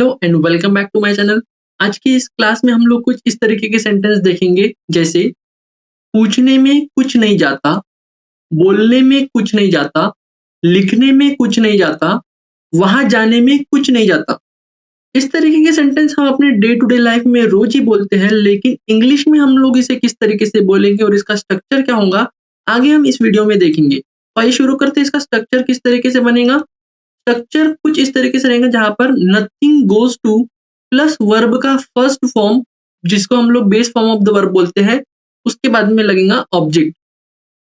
Hello and welcome back to my channel. आज की इस क्लास में हम लोग कुछ इस तरीके के सेंटेंस देखेंगे, जैसे पूछने में कुछ नहीं जाता, बोलने में कुछ नहीं जाता, लिखने में कुछ नहीं जाता, वहां जाने में कुछ नहीं जाता। इस तरीके के सेंटेंस हम अपने डे टू डे लाइफ में रोज ही बोलते हैं, लेकिन इंग्लिश में हम लोग इसे किस तरीके से बोलेंगे और इसका स्ट्रक्चर क्या होगा, आगे हम इस वीडियो में देखेंगे। तो आइए शुरू करते हैं। इसका स्ट्रक्चर किस तरीके से बनेगा। स्ट्रक्चर कुछ इस तरीके से रहेगा, जहां पर nothing goes two plus verb का फर्स्ट फॉर्म, जिसको हम लोग base form of the verb बोलते हैं, उसके बाद में लगेगा ऑब्जेक्ट।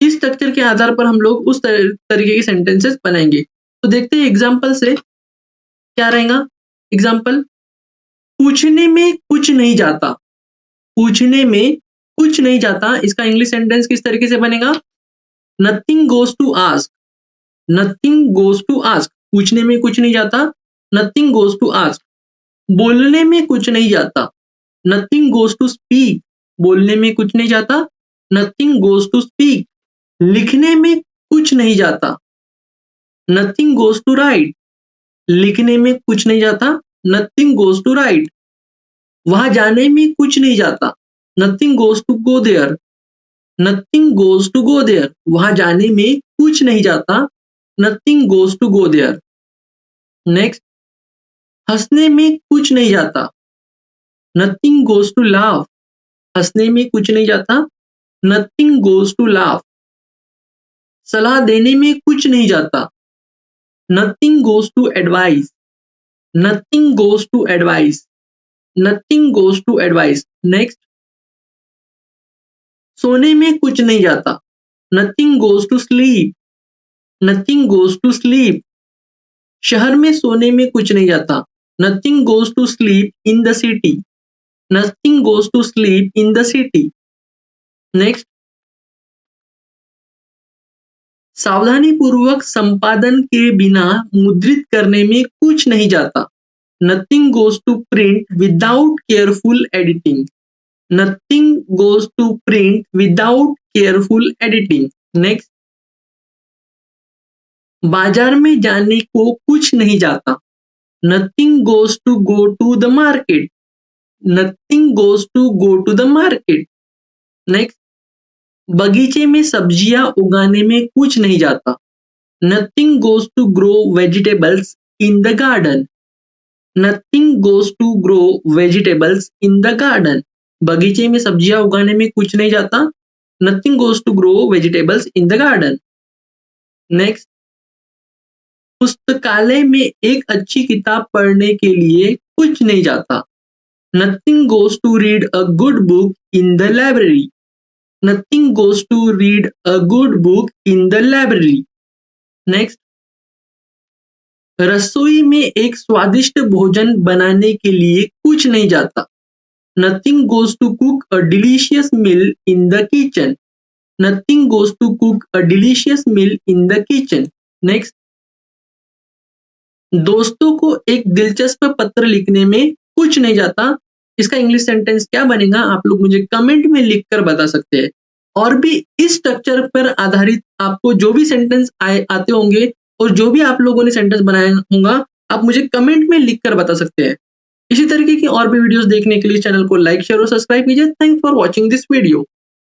इस स्ट्रक्चर के आधार पर हम लोग उस तरीके के सेंटेंसेस बनाएंगे। तो देखते हैं एग्जाम्पल से क्या रहेगा। एग्जाम्पल, पूछने में कुछ नहीं जाता। पूछने में कुछ नहीं जाता, इसका इंग्लिश सेंटेंस किस तरीके से बनेगा। Nothing goes to ask. Nothing goes to ask, पूछने में कुछ नहीं जाता, नथिंग गोज टू आस्क। बोलने में कुछ नहीं जाता, नथिंग गोज टू स्पीक। बोलने में कुछ नहीं जाता, नथिंग गोज टू स्पीक। लिखने में कुछ नहीं जाता, नथिंग गोज टू राइट। लिखने में कुछ नहीं जाता, नथिंग गोज टू राइट। वहां जाने में कुछ नहीं जाता, nothing goes to go there. Nothing goes to go there, वहां जाने में कुछ नहीं जाता, nothing goes to go there. Next, हंसने में कुछ नहीं जाता, नथिंग गोज टू लाफ। हंसने में कुछ नहीं जाता, नथिंग गोज टू लाफ। सलाह देने में कुछ नहीं जाता, nothing goes to advice. Nothing goes to advice, nothing goes to advice. Next, सोने में कुछ नहीं जाता, nothing goes to sleep. Nothing goes to sleep. शहर में सोने में कुछ नहीं जाता, nothing goes to sleep in the city. Nothing goes to sleep in the city. Next, सावधानी पूर्वक संपादन के बिना मुद्रित करने में कुछ नहीं जाता, nothing goes to print without careful editing. Nothing goes to print without careful editing. Next, बाजार में जाने को कुछ नहीं जाता, nothing goes to go to the market. Nothing goes to go to the market. Next, बगीचे में सब्जियां उगाने में कुछ नहीं जाता, nothing goes to grow vegetables in the garden. Nothing goes to grow vegetables in the garden. बगीचे में सब्जियां उगाने में कुछ नहीं जाता, nothing goes to grow vegetables in the garden. Next, पुस्तकालय में एक अच्छी किताब पढ़ने के लिए कुछ नहीं जाता, nothing goes to read a good book in the library. Nothing goes to read a good book in the library. Next, रसोई में एक स्वादिष्ट भोजन बनाने के लिए कुछ नहीं जाता, nothing goes to cook a delicious meal in the kitchen. Nothing goes to cook a delicious meal in the kitchen. Next, दोस्तों को एक दिलचस्प पत्र लिखने में कुछ नहीं जाता, इसका इंग्लिश सेंटेंस क्या बनेगा, आप लोग मुझे कमेंट में लिखकर बता सकते हैं। और भी इस स्ट्रक्चर पर आधारित आपको जो भी सेंटेंस आते होंगे और जो भी आप लोगों ने सेंटेंस बनाया होगा, आप मुझे कमेंट में लिखकर बता सकते हैं। इसी तरीके की और भी वीडियोस देखने के लिए चैनल को लाइक शेयर और सब्सक्राइब कीजिए। Thanks for watching this video.